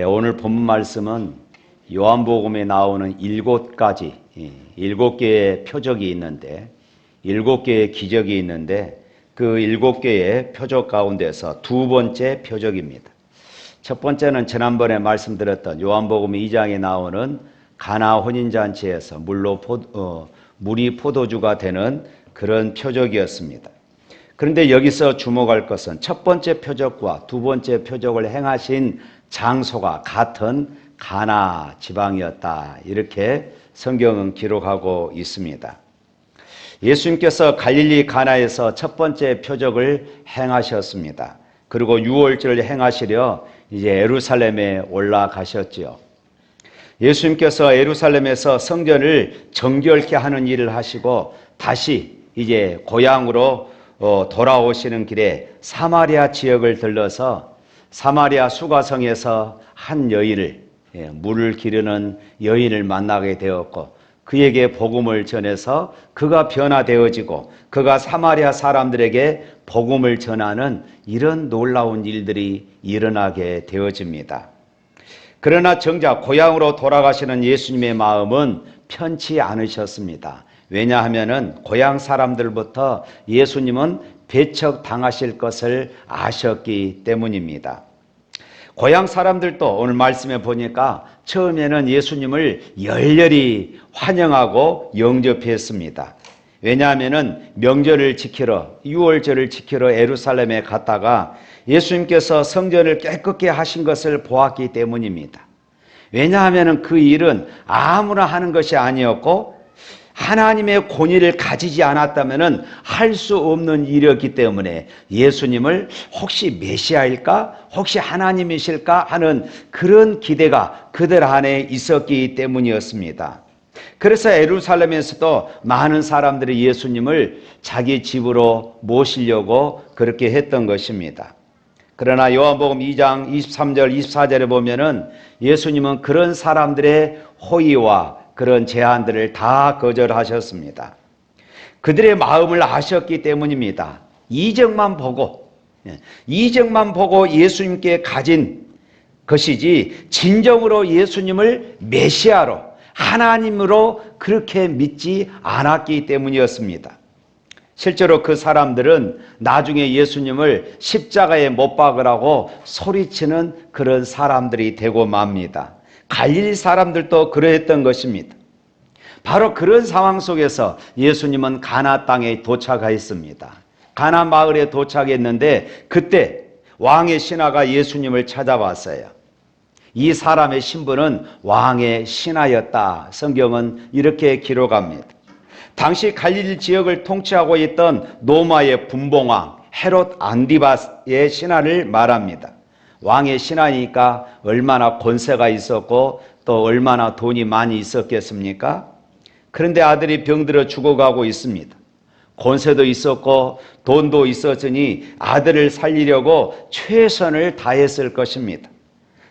오늘 본문 말씀은 요한복음에 나오는 7가지, 7개의 표적이 있는데 7개의 기적이 있는데 그 7개의 표적 가운데서 두 번째 표적입니다. 첫 번째는 지난번에 말씀드렸던 요한복음 2장에 나오는 가나 혼인잔치에서 물이 포도주가 되는 그런 표적이었습니다. 그런데 여기서 주목할 것은 첫 번째 표적과 두 번째 표적을 행하신 장소가 같은 가나 지방이었다. 이렇게 성경은 기록하고 있습니다. 예수님께서 갈릴리 가나에서 첫 번째 표적을 행하셨습니다. 그리고 유월절을 행하시려 이제 예루살렘에 올라가셨지요. 예수님께서 예루살렘에서 성전을 정결케 하는 일을 하시고 다시 이제 고향으로 돌아오시는 길에 사마리아 지역을 들러서 사마리아 수가성에서 한 여인을, 물을 기르는 여인을 만나게 되었고 그에게 복음을 전해서 그가 변화되어지고 그가 사마리아 사람들에게 복음을 전하는 이런 놀라운 일들이 일어나게 되어집니다. 그러나 정작 고향으로 돌아가시는 예수님의 마음은 편치 않으셨습니다. 왜냐하면 고향 사람들부터 예수님은 배척당하실 것을 아셨기 때문입니다. 고향 사람들도 오늘 말씀에 보니까 처음에는 예수님을 열렬히 환영하고 영접했습니다. 왜냐하면 명절을 지키러, 유월절을 지키러 예루살렘에 갔다가 예수님께서 성전을 깨끗게 하신 것을 보았기 때문입니다. 왜냐하면 그 일은 아무나 하는 것이 아니었고 하나님의 권위를 가지지 않았다면 할 수 없는 일이었기 때문에 예수님을 혹시 메시아일까? 혹시 하나님이실까? 하는 그런 기대가 그들 안에 있었기 때문이었습니다. 그래서 예루살렘에서도 많은 사람들이 예수님을 자기 집으로 모시려고 그렇게 했던 것입니다. 그러나 요한복음 2장 23절 24절에 보면은 예수님은 그런 사람들의 호의와 그런 제안들을 다 거절하셨습니다. 그들의 마음을 아셨기 때문입니다. 이적만 보고 예수님께 가진 것이지 진정으로 예수님을 메시아로 하나님으로 그렇게 믿지 않았기 때문이었습니다. 실제로 그 사람들은 나중에 예수님을 십자가에 못 박으라고 소리치는 그런 사람들이 되고 맙니다. 갈릴리 사람들도 그러했던 것입니다. 바로 그런 상황 속에서 예수님은 가나 땅에 도착하였습니다. 가나 마을에 도착했는데 그때 왕의 신하가 예수님을 찾아왔어요. 이 사람의 신분은 왕의 신하였다. 성경은 이렇게 기록합니다. 당시 갈릴리 지역을 통치하고 있던 로마의 분봉왕 헤롯 안디바스의 신하를 말합니다. 왕의 신하니까 얼마나 권세가 있었고 또 얼마나 돈이 많이 있었겠습니까? 그런데 아들이 병들어 죽어가고 있습니다. 권세도 있었고 돈도 있었으니 아들을 살리려고 최선을 다했을 것입니다.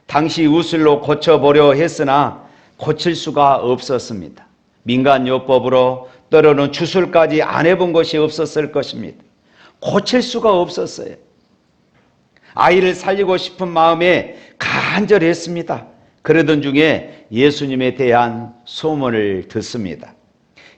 당시 우슬로 고쳐보려 했으나 고칠 수가 없었습니다. 민간요법으로 때로는 주술까지 안 해본 것이 없었을 것입니다. 고칠 수가 없었어요. 아이를 살리고 싶은 마음에 간절했습니다. 그러던 중에 예수님에 대한 소문을 듣습니다.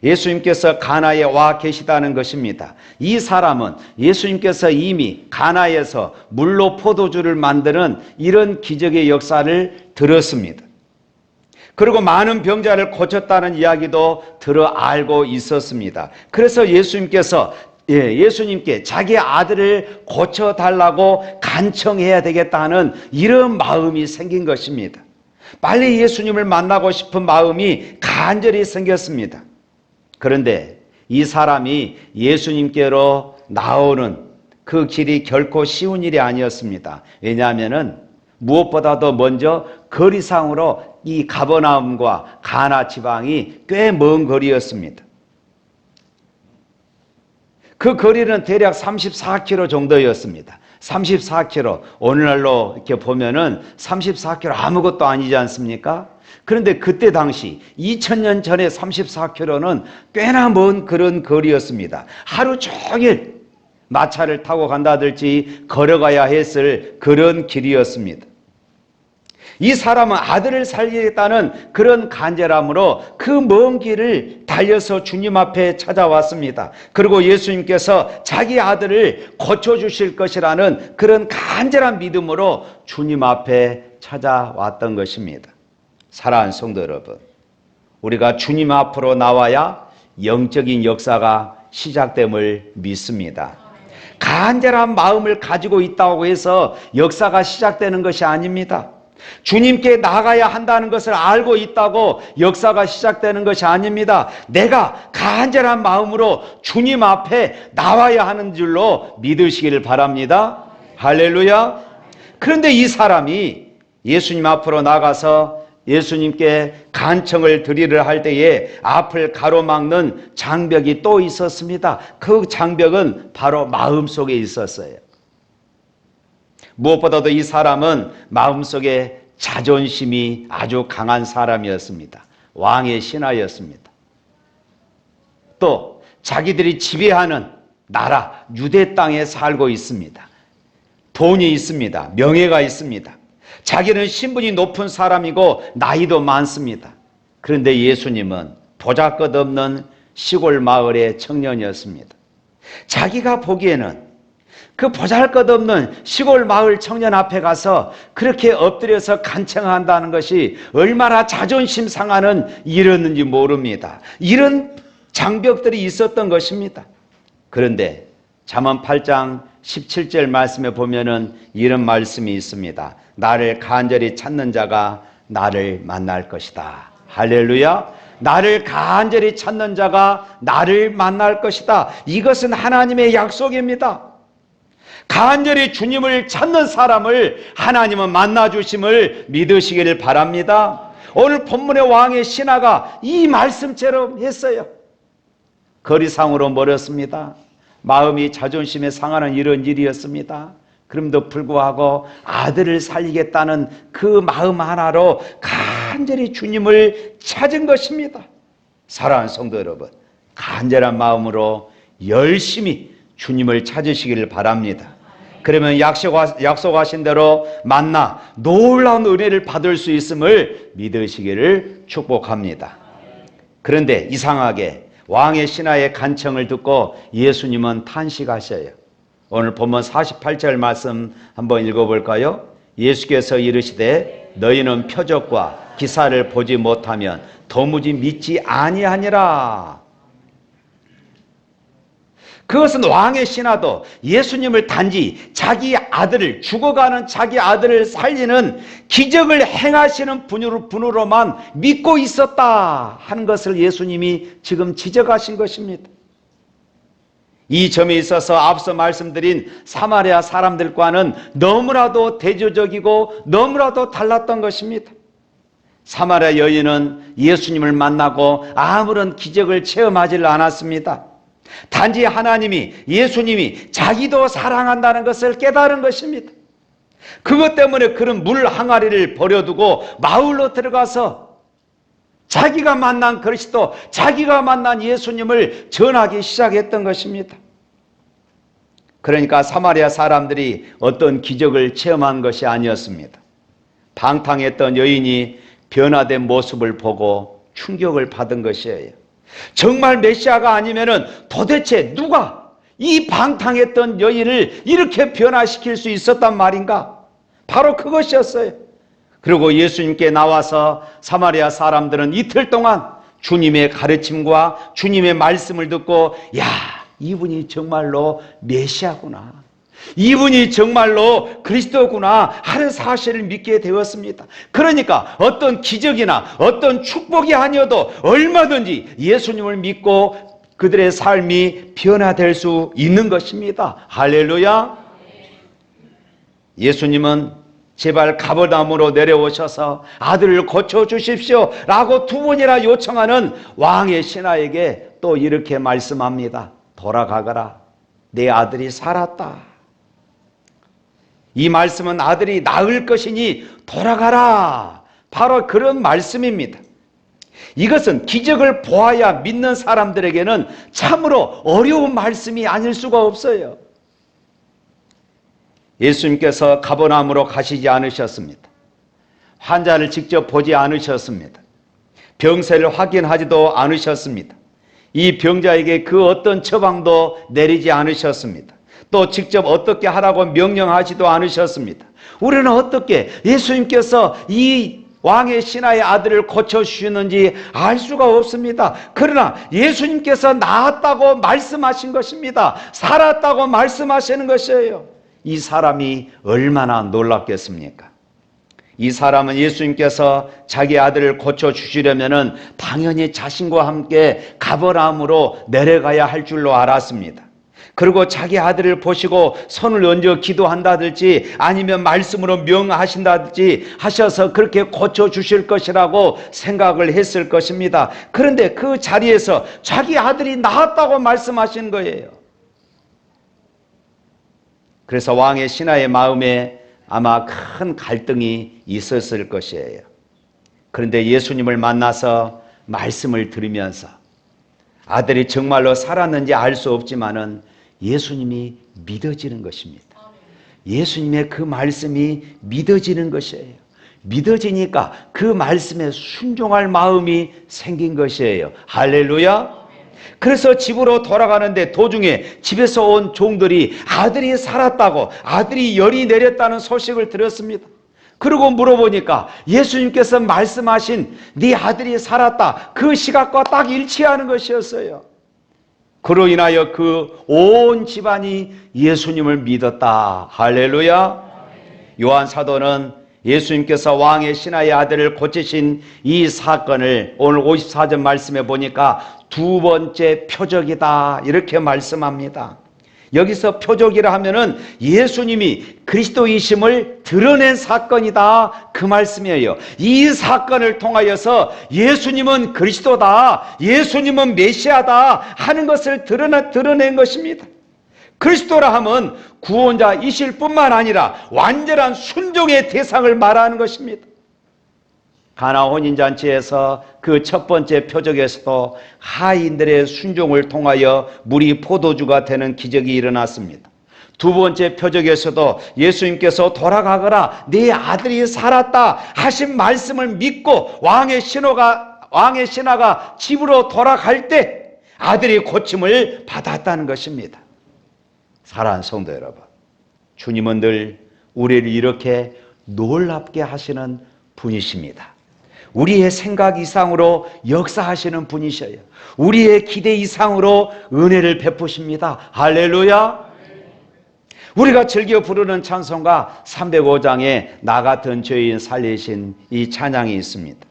예수님께서 가나에 와 계시다는 것입니다. 이 사람은 예수님께서 이미 가나에서 물로 포도주를 만드는 이런 기적의 역사를 들었습니다. 그리고 많은 병자를 고쳤다는 이야기도 들어 알고 있었습니다. 그래서 예수님께 자기 아들을 고쳐달라고 간청해야 되겠다는 이런 마음이 생긴 것입니다. 빨리 예수님을 만나고 싶은 마음이 간절히 생겼습니다. 그런데 이 사람이 예수님께로 나오는 그 길이 결코 쉬운 일이 아니었습니다. 왜냐하면 무엇보다도 먼저 거리상으로 이 가버나움과 가나 지방이 꽤 먼 거리였습니다. 그 거리는 대략 34km 정도였습니다. 34km, 오늘날로 이렇게 보면은 34km 아무것도 아니지 않습니까? 그런데 그때 당시 2000년 전에 34km는 꽤나 먼 그런 거리였습니다. 하루 종일 마차를 타고 간다든지 걸어가야 했을 그런 길이었습니다. 이 사람은 아들을 살리겠다는 그런 간절함으로 그 먼 길을 달려서 주님 앞에 찾아왔습니다. 그리고 예수님께서 자기 아들을 고쳐주실 것이라는 그런 간절한 믿음으로 주님 앞에 찾아왔던 것입니다. 사랑하는 성도 여러분, 우리가 주님 앞으로 나와야 영적인 역사가 시작됨을 믿습니다. 간절한 마음을 가지고 있다고 해서 역사가 시작되는 것이 아닙니다. 주님께 나가야 한다는 것을 알고 있다고 역사가 시작되는 것이 아닙니다. 내가 간절한 마음으로 주님 앞에 나와야 하는 줄로 믿으시기를 바랍니다. 할렐루야. 그런데 이 사람이 예수님 앞으로 나가서 예수님께 간청을 드리려 할 때에 앞을 가로막는 장벽이 또 있었습니다. 그 장벽은 바로 마음속에 있었어요. 무엇보다도 이 사람은 마음속에 자존심이 아주 강한 사람이었습니다. 왕의 신하였습니다. 또 자기들이 지배하는 나라 유대 땅에 살고 있습니다. 돈이 있습니다. 명예가 있습니다. 자기는 신분이 높은 사람이고 나이도 많습니다. 그런데 예수님은 보잘것없는 시골 마을의 청년이었습니다. 자기가 보기에는 그 보잘것없는 시골 마을 청년 앞에 가서 그렇게 엎드려서 간청한다는 것이 얼마나 자존심 상하는 일이었는지 모릅니다. 이런 장벽들이 있었던 것입니다. 그런데 잠언 8장 17절 말씀에 보면은 이런 말씀이 있습니다. 나를 간절히 찾는 자가 나를 만날 것이다. 할렐루야. 나를 간절히 찾는 자가 나를 만날 것이다. 이것은 하나님의 약속입니다. 간절히 주님을 찾는 사람을 하나님은 만나주심을 믿으시기를 바랍니다. 오늘 본문의 왕의 신하가 이 말씀처럼 했어요. 거리상으로 멀었습니다. 마음이 자존심에 상하는 이런 일이었습니다. 그럼에도 불구하고 아들을 살리겠다는 그 마음 하나로 간절히 주님을 찾은 것입니다. 사랑하는 성도 여러분, 간절한 마음으로 열심히 주님을 찾으시기를 바랍니다. 그러면 약속하신 대로 만나 놀라운 은혜를 받을 수 있음을 믿으시기를 축복합니다. 그런데 이상하게 왕의 신하의 간청을 듣고 예수님은 탄식하셔요. 오늘 본문 48절 말씀 한번 읽어볼까요? 예수께서 이르시되 너희는 표적과 기사를 보지 못하면 도무지 믿지 아니하니라. 그것은 왕의 신하도 예수님을 단지 자기 아들을, 죽어가는 자기 아들을 살리는 기적을 행하시는 분으로만 믿고 있었다 하는 것을 예수님이 지금 지적하신 것입니다. 이 점에 있어서 앞서 말씀드린 사마리아 사람들과는 너무나도 대조적이고 너무나도 달랐던 것입니다. 사마리아 여인은 예수님을 만나고 아무런 기적을 체험하지 않았습니다. 단지 하나님이, 예수님이 자기도 사랑한다는 것을 깨달은 것입니다. 그것 때문에 그런 물 항아리를 버려두고 마을로 들어가서 자기가 만난 그리스도, 자기가 만난 예수님을 전하기 시작했던 것입니다. 그러니까 사마리아 사람들이 어떤 기적을 체험한 것이 아니었습니다. 방탕했던 여인이 변화된 모습을 보고 충격을 받은 것이에요. 정말 메시아가 아니면은 도대체 누가 이 방탕했던 여인을 이렇게 변화시킬 수 있었단 말인가? 바로 그것이었어요. 그리고 예수님께 나와서 사마리아 사람들은 이틀 동안 주님의 가르침과 주님의 말씀을 듣고, 야, 이분이 정말로 메시아구나, 이분이 정말로 그리스도구나 하는 사실을 믿게 되었습니다. 그러니까 어떤 기적이나 어떤 축복이 아니어도 얼마든지 예수님을 믿고 그들의 삶이 변화될 수 있는 것입니다. 할렐루야. 예수님은 제발 가버나움으로 내려오셔서 아들을 고쳐주십시오 라고 두 번이나 요청하는 왕의 신하에게 또 이렇게 말씀합니다. 돌아가거라, 내 아들이 살았다. 이 말씀은 아들이 나을 것이니 돌아가라, 바로 그런 말씀입니다. 이것은 기적을 보아야 믿는 사람들에게는 참으로 어려운 말씀이 아닐 수가 없어요. 예수님께서 가버나움으로 가시지 않으셨습니다. 환자를 직접 보지 않으셨습니다. 병세를 확인하지도 않으셨습니다. 이 병자에게 그 어떤 처방도 내리지 않으셨습니다. 또 직접 어떻게 하라고 명령하지도 않으셨습니다. 우리는 어떻게 예수님께서 이 왕의 신하의 아들을 고쳐주시는지 알 수가 없습니다. 그러나 예수님께서 나았다고 말씀하신 것입니다. 살았다고 말씀하시는 것이에요. 이 사람이 얼마나 놀랍겠습니까? 이 사람은 예수님께서 자기 아들을 고쳐주시려면 당연히 자신과 함께 가버나움으로 내려가야 할 줄로 알았습니다. 그리고 자기 아들을 보시고 손을 얹어 기도한다든지 아니면 말씀으로 명하신다든지 하셔서 그렇게 고쳐주실 것이라고 생각을 했을 것입니다. 그런데 그 자리에서 자기 아들이 나았다고 말씀하신 거예요. 그래서 왕의 신하의 마음에 아마 큰 갈등이 있었을 것이에요. 그런데 예수님을 만나서 말씀을 들으면서 아들이 정말로 살았는지 알 수 없지만은 예수님이 믿어지는 것입니다. 예수님의 그 말씀이 믿어지는 것이에요. 믿어지니까 그 말씀에 순종할 마음이 생긴 것이에요. 할렐루야. 그래서 집으로 돌아가는데 도중에 집에서 온 종들이 아들이 살았다고, 아들이 열이 내렸다는 소식을 들었습니다. 그리고 물어보니까 예수님께서 말씀하신 네 아들이 살았다, 그 시각과 딱 일치하는 것이었어요. 그로 인하여 그 온 집안이 예수님을 믿었다. 할렐루야. 요한 사도는 예수님께서 왕의 신하의 아들을 고치신 이 사건을 오늘 54절 말씀에 보니까 두 번째 표적이다 이렇게 말씀합니다. 여기서 표적이라 하면은 예수님이 그리스도이심을 드러낸 사건이다 그 말씀이에요. 이 사건을 통하여서 예수님은 그리스도다, 예수님은 메시아다 하는 것을 드러낸 것입니다. 그리스도라 하면 구원자이실 뿐만 아니라 완전한 순종의 대상을 말하는 것입니다. 가나 혼인잔치에서 그 첫 번째 표적에서도 하인들의 순종을 통하여 물이 포도주가 되는 기적이 일어났습니다. 두 번째 표적에서도 예수님께서 돌아가거라 네 아들이 살았다 하신 말씀을 믿고 왕의 신하가 집으로 돌아갈 때 아들이 고침을 받았다는 것입니다. 사랑하는 성도 여러분, 주님은 늘 우리를 이렇게 놀랍게 하시는 분이십니다. 우리의 생각 이상으로 역사하시는 분이셔요. 우리의 기대 이상으로 은혜를 베푸십니다. 할렐루야. 우리가 즐겨 부르는 찬송가 305장에 나 같은 죄인 살리신 이 찬양이 있습니다.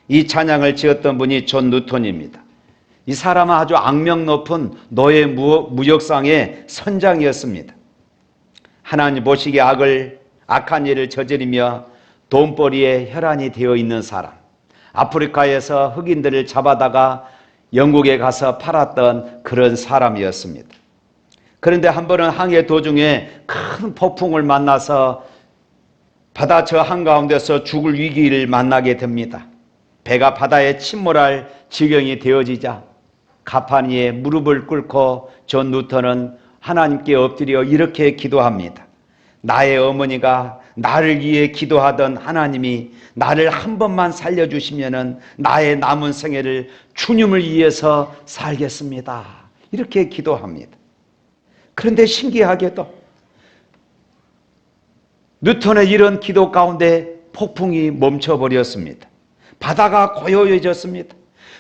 이 찬양을 지었던 분이 존 누턴입니다. 이 사람은 아주 악명 높은 노예 무역상의 선장이었습니다. 하나님 보시기에 악한 일을 저지르며 돈벌이에 혈안이 되어 있는 사람, 아프리카에서 흑인들을 잡아다가 영국에 가서 팔았던 그런 사람이었습니다. 그런데 한 번은 항해 도중에 큰 폭풍을 만나서 바다 저 한가운데서 죽을 위기를 만나게 됩니다. 배가 바다에 침몰할 지경이 되어지자 가판 위에 무릎을 꿇고 존 누턴은 하나님께 엎드려 이렇게 기도합니다. 나의 어머니가 나를 위해 기도하던 하나님이 나를 한 번만 살려주시면 나의 남은 생애를 주님을 위해서 살겠습니다. 이렇게 기도합니다. 그런데 신기하게도 뉴턴의 이런 기도 가운데 폭풍이 멈춰버렸습니다. 바다가 고요해졌습니다.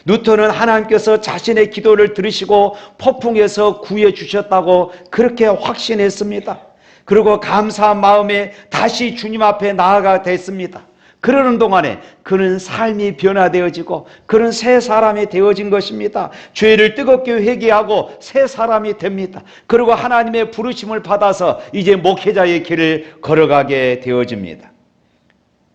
뉴턴은 하나님께서 자신의 기도를 들으시고 폭풍에서 구해 주셨다고 그렇게 확신했습니다. 그리고 감사한 마음에 다시 주님 앞에 나아가 됐습니다. 그러는 동안에 그는 삶이 변화되어지고 그는 새 사람이 되어진 것입니다. 죄를 뜨겁게 회개하고 새 사람이 됩니다. 그리고 하나님의 부르심을 받아서 이제 목회자의 길을 걸어가게 되어집니다.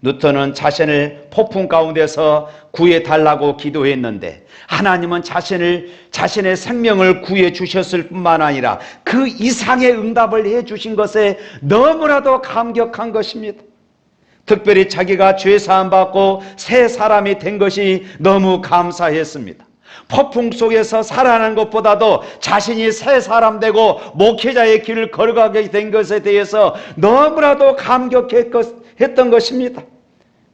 누턴은 자신을 폭풍 가운데서 구해달라고 기도했는데 하나님은 자신의 생명을 구해 주셨을 뿐만 아니라 그 이상의 응답을 해 주신 것에 너무나도 감격한 것입니다. 특별히 자기가 죄사함 받고 새 사람이 된 것이 너무 감사했습니다. 폭풍 속에서 살아난 것보다도 자신이 새 사람 되고 목회자의 길을 걸어가게 된 것에 대해서 너무나도 감격했던 것입니다.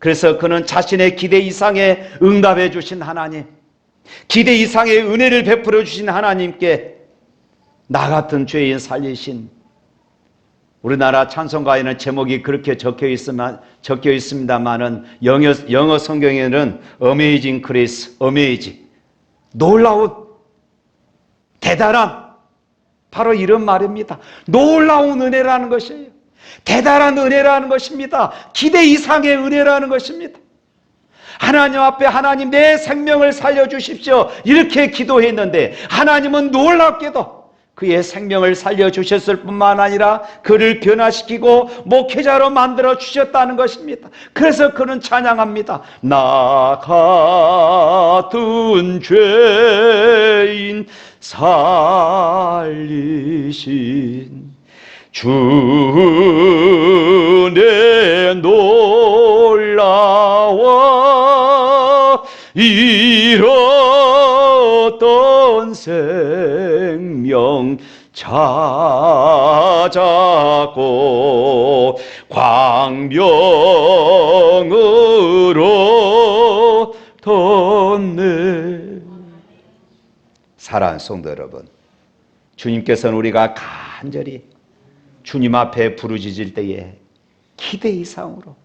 그래서 그는 자신의 기대 이상의 응답해 주신 하나님, 기대 이상의 은혜를 베풀어 주신 하나님께 나 같은 죄인 살리신, 우리나라 찬송가에는 제목이 그렇게 적혀 있습니다만은 영어 성경에는 Amazing Grace, Amazing, 놀라운, 대단한, 바로 이런 말입니다. 놀라운 은혜라는 것이에요. 대단한 은혜라는 것입니다. 기대 이상의 은혜라는 것입니다. 하나님 앞에 하나님 내 생명을 살려주십시오 이렇게 기도했는데 하나님은 놀랍게도 그의 생명을 살려주셨을 뿐만 아니라 그를 변화시키고 목회자로 만들어 주셨다는 것입니다. 그래서 그는 찬양합니다. 나 같은 죄인 살리신 주의 놀라워 잃었던 생명 찾았고 광명으로 뒀네. 사랑하는 성도 여러분, 주님께서는 우리가 간절히 주님 앞에 부르짖을 때에 기대 이상으로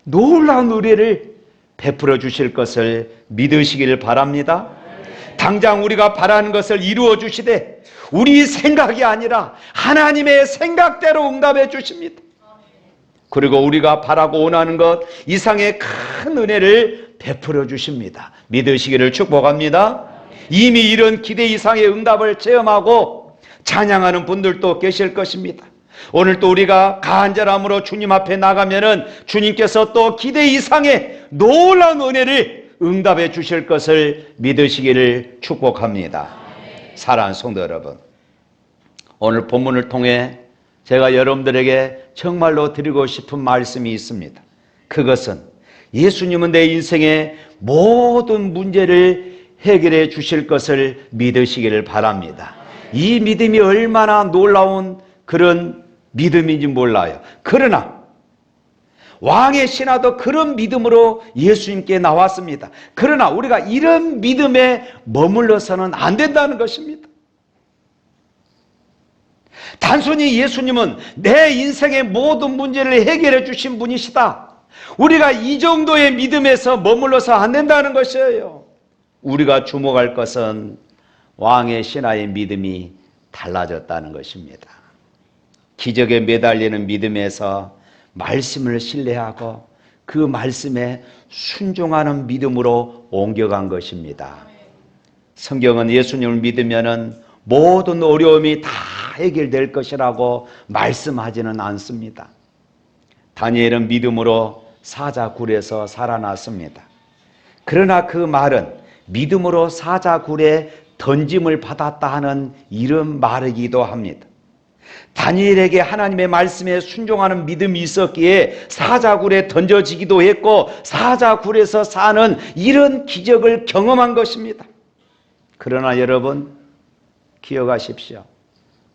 놀라운 은혜를 베풀어 주실 것을 믿으시길 바랍니다. 당장 우리가 바라는 것을 이루어 주시되 우리 생각이 아니라 하나님의 생각대로 응답해 주십니다. 그리고 우리가 바라고 원하는 것 이상의 큰 은혜를 베풀어 주십니다. 믿으시기를 축복합니다. 이미 이런 기대 이상의 응답을 체험하고 찬양하는 분들도 계실 것입니다. 오늘 또 우리가 간절함으로 주님 앞에 나가면은 주님께서 또 기대 이상의 놀라운 은혜를 응답해 주실 것을 믿으시기를 축복합니다. 사랑하는 성도 여러분, 오늘 본문을 통해 제가 여러분들에게 정말로 드리고 싶은 말씀이 있습니다. 그것은 예수님은 내 인생의 모든 문제를 해결해 주실 것을 믿으시기를 바랍니다. 이 믿음이 얼마나 놀라운 그런 믿음인지 몰라요. 그러나 왕의 신하도 그런 믿음으로 예수님께 나왔습니다. 그러나 우리가 이런 믿음에 머물러서는 안 된다는 것입니다. 단순히 예수님은 내 인생의 모든 문제를 해결해 주신 분이시다, 우리가 이 정도의 믿음에서 머물러서 안 된다는 것이에요. 우리가 주목할 것은 왕의 신하의 믿음이 달라졌다는 것입니다. 기적에 매달리는 믿음에서 말씀을 신뢰하고 그 말씀에 순종하는 믿음으로 옮겨간 것입니다. 성경은 예수님을 믿으면은 모든 어려움이 다 해결될 것이라고 말씀하지는 않습니다. 다니엘은 믿음으로 사자굴에서 살아났습니다. 그러나 그 말은 믿음으로 사자굴에 던짐을 받았다 하는 이런 말이기도 합니다. 다니엘에게 하나님의 말씀에 순종하는 믿음이 있었기에 사자굴에 던져지기도 했고 사자굴에서 사는 이런 기적을 경험한 것입니다. 그러나 여러분 기억하십시오.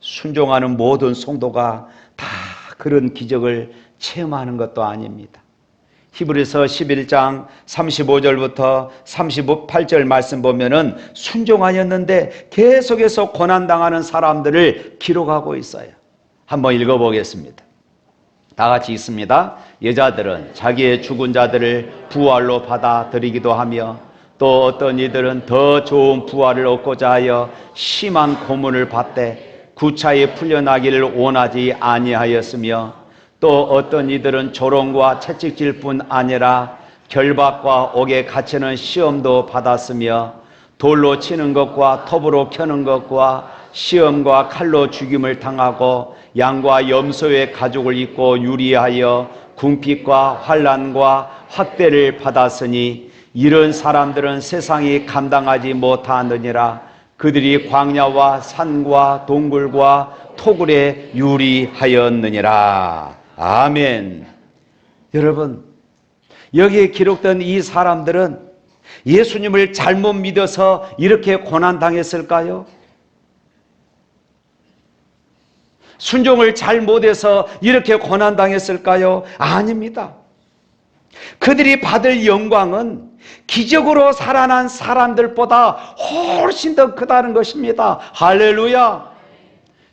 순종하는 모든 성도가 다 그런 기적을 체험하는 것도 아닙니다. 히브리서 11장 35절부터 38절 말씀 보면은 순종하였는데 계속해서 고난당하는 사람들을 기록하고 있어요. 한번 읽어보겠습니다. 다 같이 읽습니다. 여자들은 자기의 죽은 자들을 부활로 받아들이기도 하며 또 어떤 이들은 더 좋은 부활을 얻고자 하여 심한 고문을 받되 구차히 풀려나기를 원하지 아니하였으며 또 어떤 이들은 조롱과 채찍질 뿐 아니라 결박과 옥에 갇히는 시험도 받았으며 돌로 치는 것과 톱으로 켜는 것과 시험과 칼로 죽임을 당하고 양과 염소의 가죽을 입고 유리하여 궁핍과 환난과 학대를 받았으니 이런 사람들은 세상이 감당하지 못하느니라. 그들이 광야와 산과 동굴과 토굴에 유리하였느니라. 아멘. 여러분, 여기에 기록된 이 사람들은 예수님을 잘못 믿어서 이렇게 고난당했을까요? 순종을 잘 못해서 이렇게 고난당했을까요? 아닙니다. 그들이 받을 영광은 기적으로 살아난 사람들보다 훨씬 더 크다는 것입니다. 할렐루야.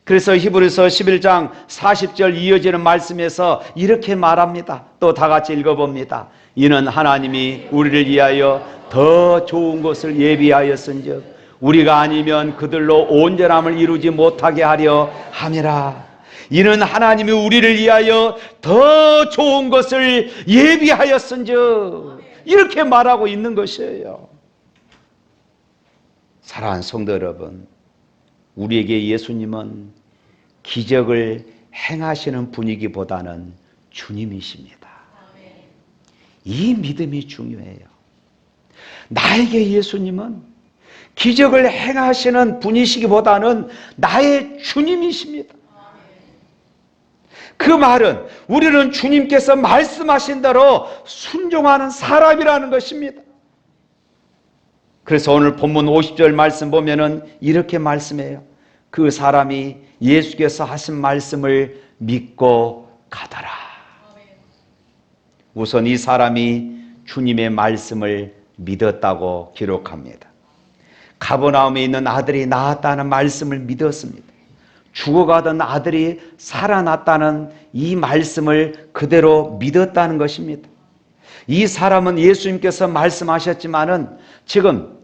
그래서 히브리서 11장 40절 이어지는 말씀에서 이렇게 말합니다. 또 다 같이 읽어봅니다. 이는 하나님이 우리를 위하여 더 좋은 것을 예비하였은즉 우리가 아니면 그들로 온전함을 이루지 못하게 하려 함이라. 이는 하나님이 우리를 위하여 더 좋은 것을 예비하였은즉 이렇게 말하고 있는 것이에요. 사랑하는 성도 여러분, 우리에게 예수님은 기적을 행하시는 분이기보다는 주님이십니다. 이 믿음이 중요해요. 나에게 예수님은 기적을 행하시는 분이시기보다는 나의 주님이십니다. 그 말은 우리는 주님께서 말씀하신 대로 순종하는 사람이라는 것입니다. 그래서 오늘 본문 50절 말씀 보면은 이렇게 말씀해요. 그 사람이 예수께서 하신 말씀을 믿고 가더라. 우선 이 사람이 주님의 말씀을 믿었다고 기록합니다. 가버나움에 있는 아들이 나았다는 말씀을 믿었습니다. 죽어가던 아들이 살아났다는 이 말씀을 그대로 믿었다는 것입니다. 이 사람은 예수님께서 말씀하셨지만은 지금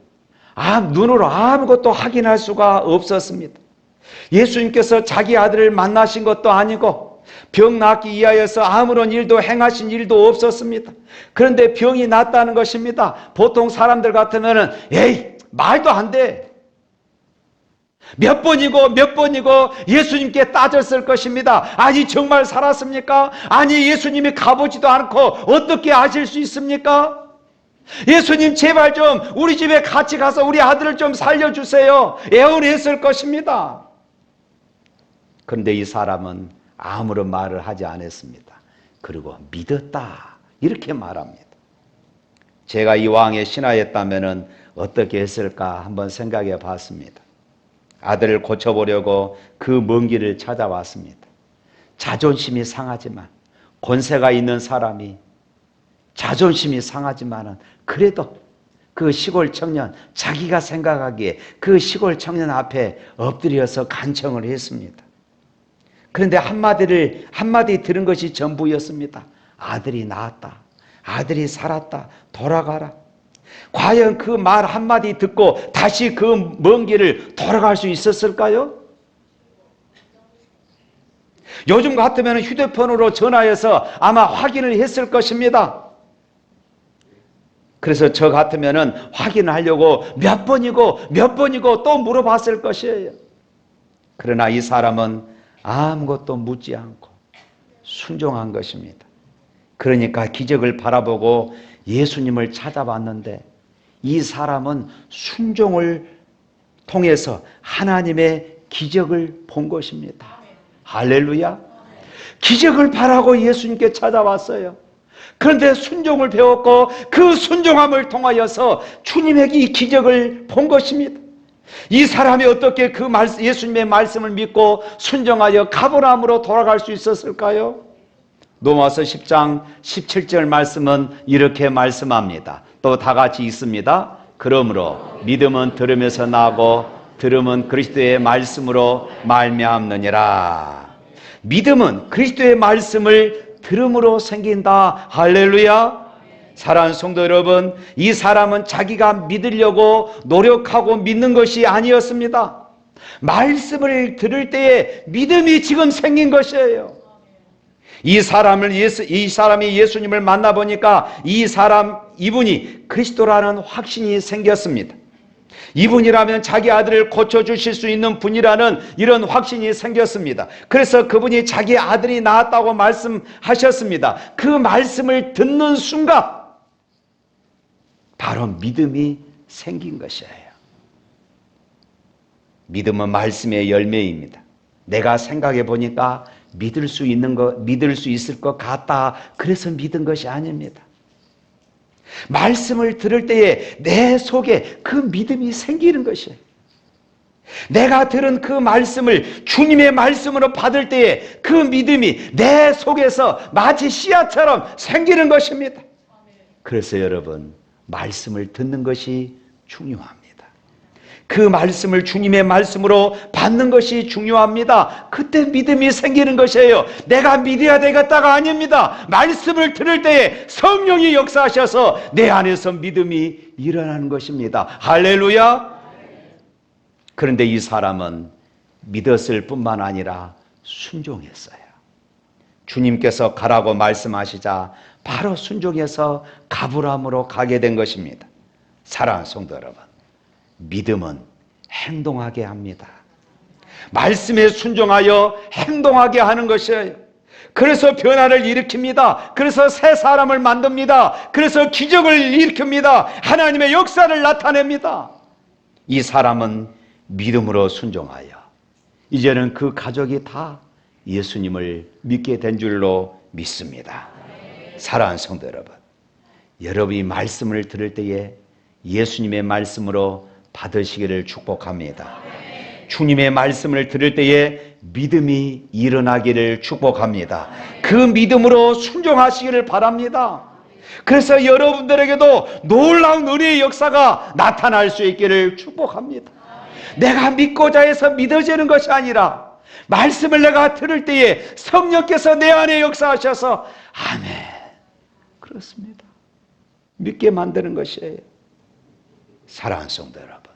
눈으로 아무것도 확인할 수가 없었습니다. 예수님께서 자기 아들을 만나신 것도 아니고 병 낫기 위하여서 아무런 일도 행하신 일도 없었습니다. 그런데 병이 낫다는 것입니다. 보통 사람들 같으면은 에이 말도 안 돼. 몇 번이고 예수님께 따졌을 것입니다. 아니 정말 살았습니까? 아니 예수님이 가보지도 않고 어떻게 아실 수 있습니까? 예수님 제발 좀 우리 집에 같이 가서 우리 아들을 좀 살려주세요. 애원했을 것입니다. 그런데 이 사람은 아무런 말을 하지 않았습니다. 그리고 믿었다 이렇게 말합니다. 제가 이 왕의 신하였다면 어떻게 했을까 한번 생각해 봤습니다. 아들을 고쳐보려고 그 먼 길을 찾아왔습니다. 자존심이 상하지만 권세가 있는 사람이 자존심이 상하지만은 그래도 그 시골 청년 자기가 생각하기에 그 시골 청년 앞에 엎드려서 간청을 했습니다. 그런데 한마디 들은 것이 전부였습니다. 아들이 나았다. 아들이 살았다. 돌아가라. 과연 그 말 한마디 듣고 다시 그 먼 길을 돌아갈 수 있었을까요? 요즘 같으면 휴대폰으로 전화해서 아마 확인을 했을 것입니다. 그래서 저 같으면 확인하려고 몇 번이고 또 물어봤을 것이에요. 그러나 이 사람은 아무것도 묻지 않고 순종한 것입니다. 그러니까 기적을 바라보고 예수님을 찾아봤는데 이 사람은 순종을 통해서 하나님의 기적을 본 것입니다. 할렐루야. 기적을 바라고 예수님께 찾아왔어요. 그런데 순종을 배웠고 그 순종함을 통하여서 주님에게 이 기적을 본 것입니다. 이 사람이 어떻게 그 예수님의 말씀을 믿고 순종하여 가버나움으로 돌아갈 수 있었을까요? 로마서 10장 17절 말씀은 이렇게 말씀합니다. 또 다 같이 읽습니다. 그러므로 믿음은 들으면서 나고 들음은 그리스도의 말씀으로 말미암느니라. 믿음은 그리스도의 말씀을 들음으로 생긴다. 할렐루야. 사랑하는 성도 여러분, 이 사람은 자기가 믿으려고 노력하고 믿는 것이 아니었습니다. 말씀을 들을 때에 믿음이 지금 생긴 것이에요. 이 사람이 예수님을 만나보니까 이분이 그리스도라는 확신이 생겼습니다. 이분이라면 자기 아들을 고쳐주실 수 있는 분이라는 이런 확신이 생겼습니다. 그래서 그분이 자기 아들이 나았다고 말씀하셨습니다. 그 말씀을 듣는 순간 바로 믿음이 생긴 것이에요. 믿음은 말씀의 열매입니다. 내가 생각해 보니까 믿을 수 있을 것 같다. 그래서 믿은 것이 아닙니다. 말씀을 들을 때에 내 속에 그 믿음이 생기는 것이에요. 내가 들은 그 말씀을 주님의 말씀으로 받을 때에 그 믿음이 내 속에서 마치 씨앗처럼 생기는 것입니다. 그래서 여러분, 말씀을 듣는 것이 중요합니다. 그 말씀을 주님의 말씀으로 받는 것이 중요합니다. 그때 믿음이 생기는 것이에요. 내가 믿어야 되겠다가 아닙니다. 말씀을 들을 때에 성령이 역사하셔서 내 안에서 믿음이 일어나는 것입니다. 할렐루야. 그런데 이 사람은 믿었을 뿐만 아니라 순종했어요. 주님께서 가라고 말씀하시자 바로 순종해서 가브람으로 가게 된 것입니다. 사랑하는 성도 여러분, 믿음은 행동하게 합니다. 말씀에 순종하여 행동하게 하는 것이에요. 그래서 변화를 일으킵니다. 그래서 새 사람을 만듭니다. 그래서 기적을 일으킵니다. 하나님의 역사를 나타냅니다. 이 사람은 믿음으로 순종하여 이제는 그 가족이 다 예수님을 믿게 된 줄로 믿습니다. 사랑하는 성도 여러분, 여러분이 말씀을 들을 때에 예수님의 말씀으로 받으시기를 축복합니다. 주님의 말씀을 들을 때에 믿음이 일어나기를 축복합니다. 그 믿음으로 순종하시기를 바랍니다. 그래서 여러분들에게도 놀라운 은혜의 역사가 나타날 수 있기를 축복합니다. 내가 믿고자 해서 믿어지는 것이 아니라 말씀을 내가 들을 때에 성령께서 내 안에 역사하셔서 아멘, 그렇습니다, 믿게 만드는 것이에요. 사랑하는 성도 여러분,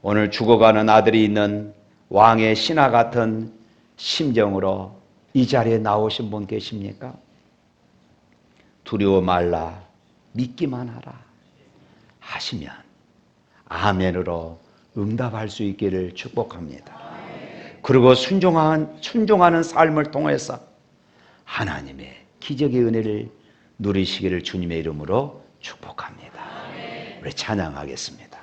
오늘 죽어가는 아들이 있는 왕의 신하 같은 심정으로 이 자리에 나오신 분 계십니까? 두려워 말라, 믿기만 하라 하시면 아멘으로 응답할 수 있기를 축복합니다. 그리고 순종하는 삶을 통해서 하나님의 기적의 은혜를 누리시기를 주님의 이름으로 축복합니다. 우리 찬양하겠습니다.